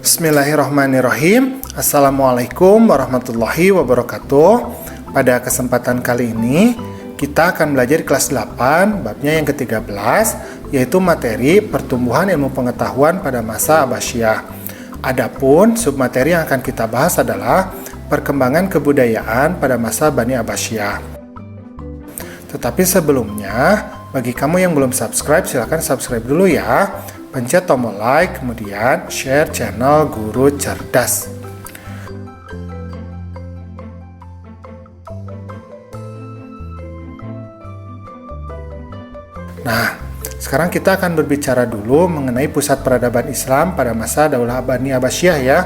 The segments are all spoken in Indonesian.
Bismillahirrahmanirrahim. Assalamualaikum warahmatullahi wabarakatuh. Pada kesempatan kali ini kita akan belajar kelas 8, babnya yang ke-13, yaitu materi pertumbuhan ilmu pengetahuan pada masa Abbasiyah. Adapun submateri yang akan kita bahas adalah perkembangan kebudayaan pada masa Bani Abbasiyah. Tetapi sebelumnya, bagi kamu yang belum subscribe, silahkan subscribe dulu ya. Pencet tombol like, kemudian share channel Guru Cerdas. Nah, sekarang kita akan berbicara dulu mengenai pusat peradaban Islam pada masa Daulah Bani Abbasiyah ya.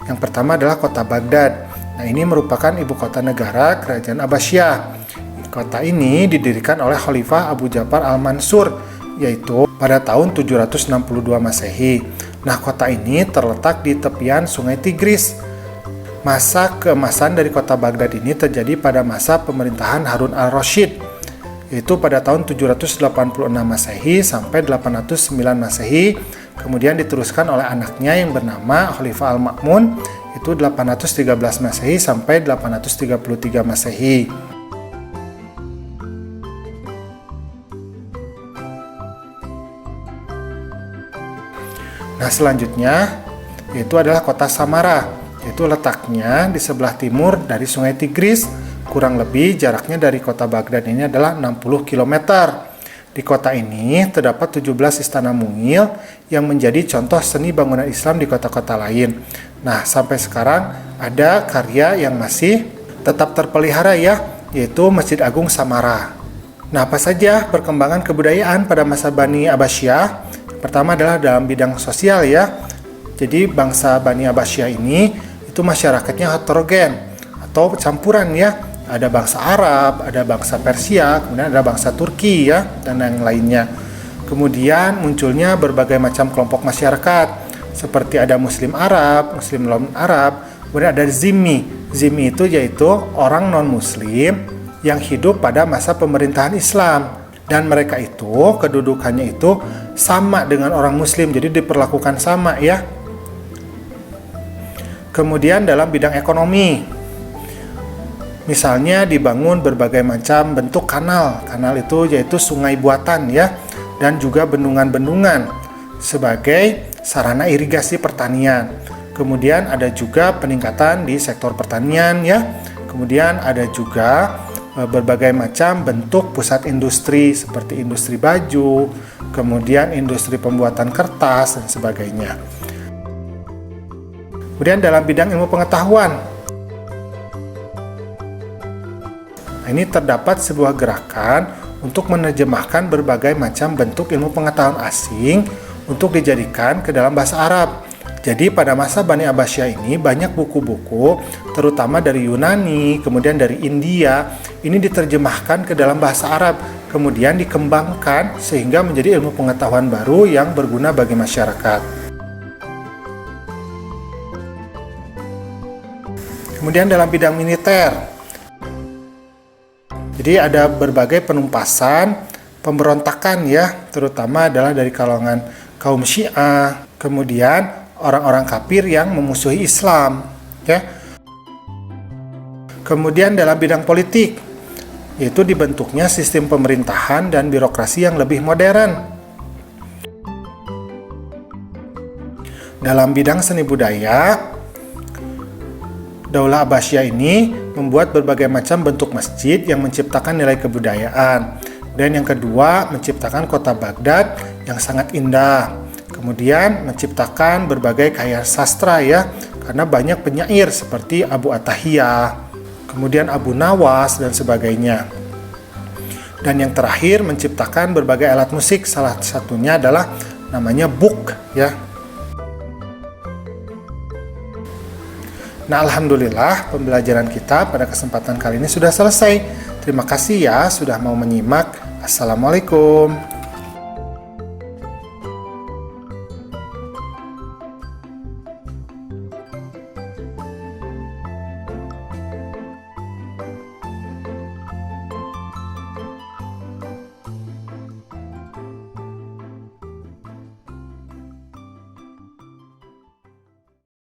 Yang pertama adalah kota Baghdad. Nah, ini merupakan ibu kota negara kerajaan Abbasiyah. Kota ini didirikan oleh Khalifah Abu Ja'far al-Mansur, yaitu pada tahun 762 Masehi. Nah, kota ini terletak di tepian Sungai Tigris. Masa keemasan dari kota Baghdad ini terjadi pada masa pemerintahan Harun al-Rasyid, yaitu pada tahun 786 Masehi sampai 809 Masehi. Kemudian diteruskan oleh anaknya yang bernama Khalifah al-Ma'mun, itu 813 Masehi sampai 833 Masehi. Nah, selanjutnya yaitu adalah kota Samara, yaitu letaknya di sebelah timur dari Sungai Tigris. Kurang lebih jaraknya dari kota Baghdad ini adalah 60 km. Di kota ini terdapat 17 istana mungil yang menjadi contoh seni bangunan Islam di kota-kota lain. Nah, sampai sekarang ada karya yang masih tetap terpelihara ya, yaitu Masjid Agung Samara. Nah, apa saja perkembangan kebudayaan pada masa Bani Abbasiyah? Pertama adalah dalam bidang sosial ya. Jadi bangsa Bani Abbasiyah ini itu masyarakatnya heterogen atau campuran ya. Ada bangsa Arab, ada bangsa Persia, kemudian ada bangsa Turki ya, dan yang lainnya. Kemudian munculnya berbagai macam kelompok masyarakat, seperti ada Muslim Arab, Muslim non-Arab, kemudian ada Zimmi. Zimmi itu yaitu orang non-Muslim yang hidup pada masa pemerintahan Islam. Dan mereka itu, kedudukannya itu sama dengan orang Muslim, jadi diperlakukan sama ya. Kemudian dalam bidang ekonomi, misalnya dibangun berbagai macam bentuk kanal. Kanal itu yaitu sungai buatan ya, dan juga bendungan-bendungan sebagai sarana irigasi pertanian. Kemudian ada juga peningkatan di sektor pertanian ya. Kemudian ada juga berbagai macam bentuk pusat industri seperti industri baju, kemudian industri pembuatan kertas dan sebagainya. Kemudian dalam bidang ilmu pengetahuan, ini terdapat sebuah gerakan untuk menerjemahkan berbagai macam bentuk ilmu pengetahuan asing untuk dijadikan ke dalam bahasa Arab. Jadi pada masa Bani Abbasiyah ini banyak buku-buku, terutama dari Yunani, kemudian dari India, ini diterjemahkan ke dalam bahasa Arab, kemudian dikembangkan sehingga menjadi ilmu pengetahuan baru yang berguna bagi masyarakat. Kemudian dalam bidang militer, jadi ada berbagai penumpasan, pemberontakan ya, terutama adalah dari kalangan kaum Syiah, kemudian orang-orang kafir yang memusuhi Islam ya. Kemudian dalam bidang politik, yaitu dibentuknya sistem pemerintahan dan birokrasi yang lebih modern. Dalam bidang seni budaya, Daulah Abbasiyah ini membuat berbagai macam bentuk masjid yang menciptakan nilai kebudayaan. Dan yang kedua, menciptakan kota Baghdad yang sangat indah. Kemudian menciptakan berbagai karya sastra ya, karena banyak penyair seperti Abu Attahiyah, kemudian Abu Nawas dan sebagainya. Dan yang terakhir menciptakan berbagai alat musik, salah satunya adalah namanya buk ya. Nah, alhamdulillah pembelajaran kita pada kesempatan kali ini sudah selesai. Terima kasih ya sudah mau menyimak. Assalamualaikum.